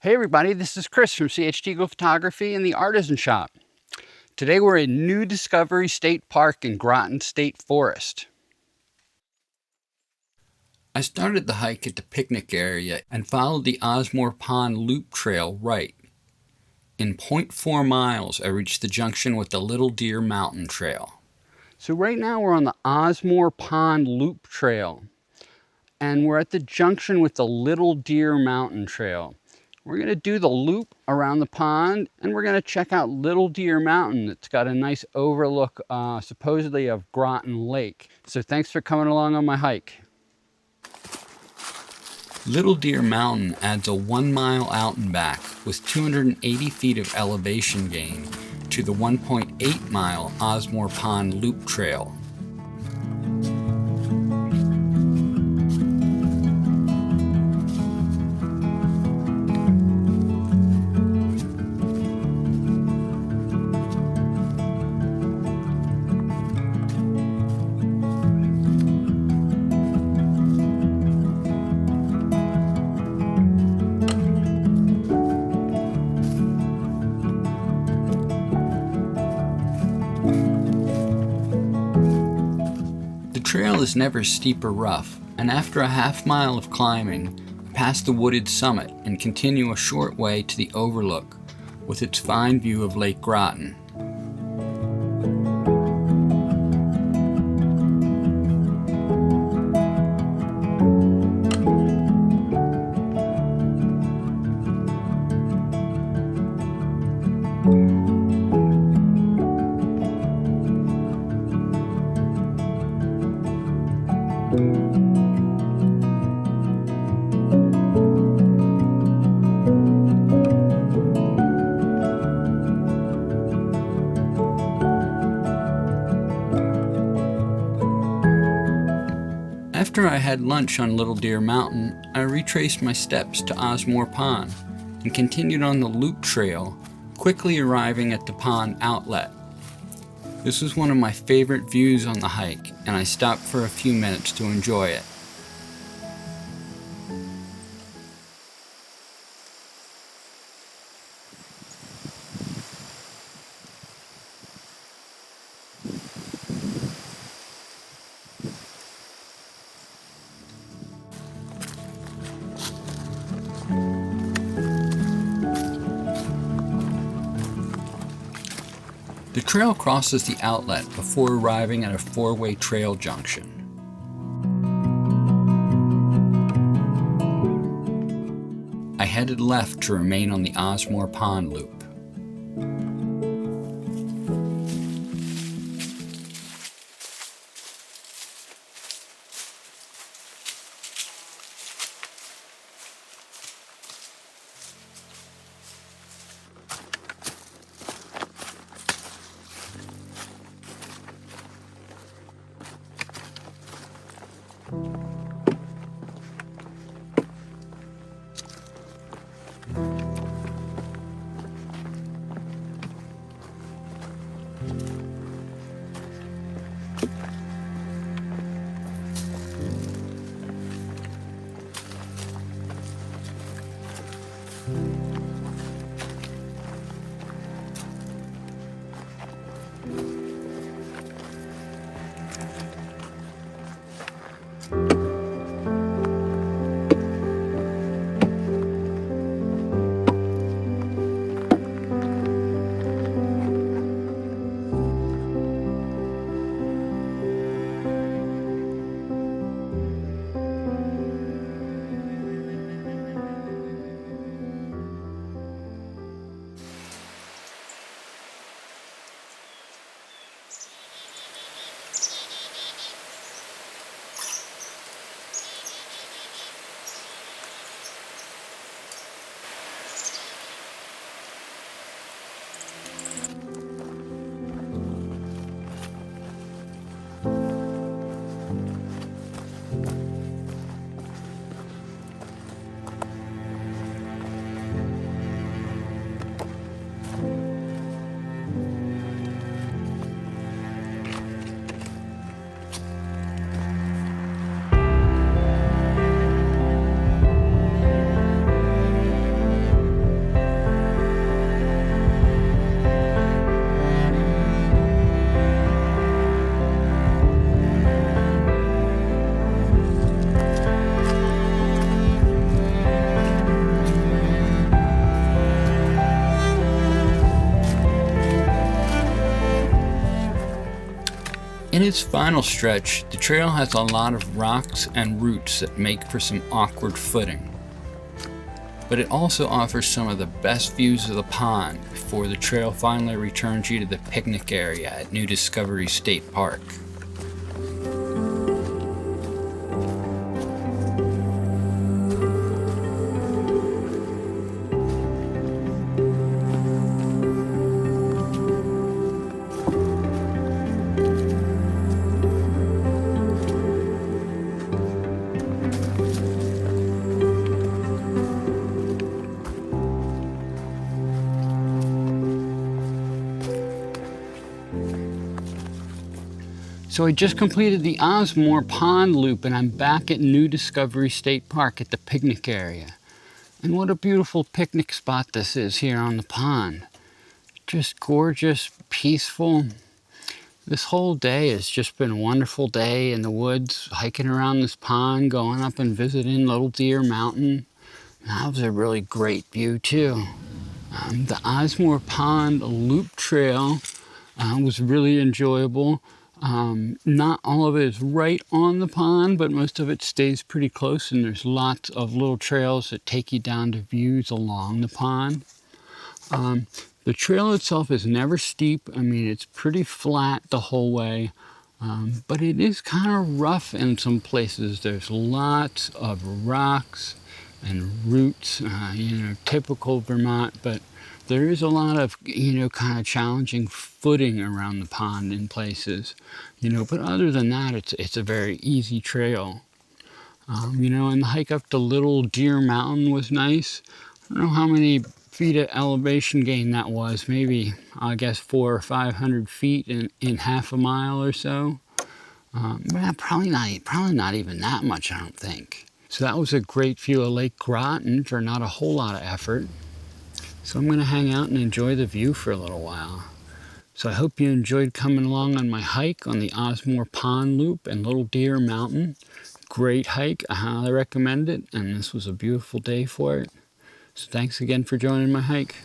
Hey everybody, this is Chris from C.H.Diegel Photography and the Artisan Shop. Today we're in New Discovery State Park in Groton State Forest. I started the hike at the picnic area and followed the Osmore Pond Loop Trail right. In 0.4 miles, I reached the junction with the Little Deer Mountain Trail. So right now we're on the Osmore Pond Loop Trail, and we're at the junction with the Little Deer Mountain Trail. We're going to do the loop around the pond, and we're going to check out Little Deer Mountain. It's got a nice overlook, supposedly of Groton Lake. So thanks for coming along on my hike. Little Deer Mountain adds a 1 mile out and back with 280 feet of elevation gain to the 1.8 mile Osmore Pond Loop Trail. The trail is never steep or rough, and after a half mile of climbing, pass the wooded summit and continue a short way to the overlook with its fine view of Lake Groton. After I had lunch on Little Deer Mountain, I retraced my steps to Osmore Pond and continued on the loop trail, quickly arriving at the pond outlet. This was one of my favorite views on the hike, and I stopped for a few minutes to enjoy it. The trail crosses the outlet before arriving at a four-way trail junction. I headed left to remain on the Osmore Pond Loop. In its final stretch, the trail has a lot of rocks and roots that make for some awkward footing. But it also offers some of the best views of the pond before the trail finally returns you to the picnic area at New Discovery State Park. So I just completed the Osmore Pond Loop and I'm back at New Discovery State Park at the picnic area. And what a beautiful picnic spot this is here on the pond. Just gorgeous, peaceful. This whole day has just been a wonderful day in the woods, hiking around this pond, going up and visiting Little Deer Mountain. That was a really great view too. The Osmore Pond Loop Trail was really enjoyable. Not all of it is right on the pond, but most of it stays pretty close, and there's lots of little trails that take you down to views along the pond. The trail itself is never steep. I mean, it's pretty flat the whole way, but it is kind of rough in some places. There's lots of rocks and roots, typical Vermont, but there is a lot of, kind of challenging footing around the pond in places, but other than that, it's a very easy trail. And the hike up to Little Deer Mountain was nice. I don't know how many feet of elevation gain that was, maybe, I guess 400 or 500 feet in half a mile or so. Probably not even that much, I don't think. So that was a great view of Lake Groton for not a whole lot of effort. So I'm going to hang out and enjoy the view for a little while. So I hope you enjoyed coming along on my hike on the Osmore Pond Loop and Little Deer Mountain. Great hike. I highly recommend it, and this was a beautiful day for it. So thanks again for joining my hike.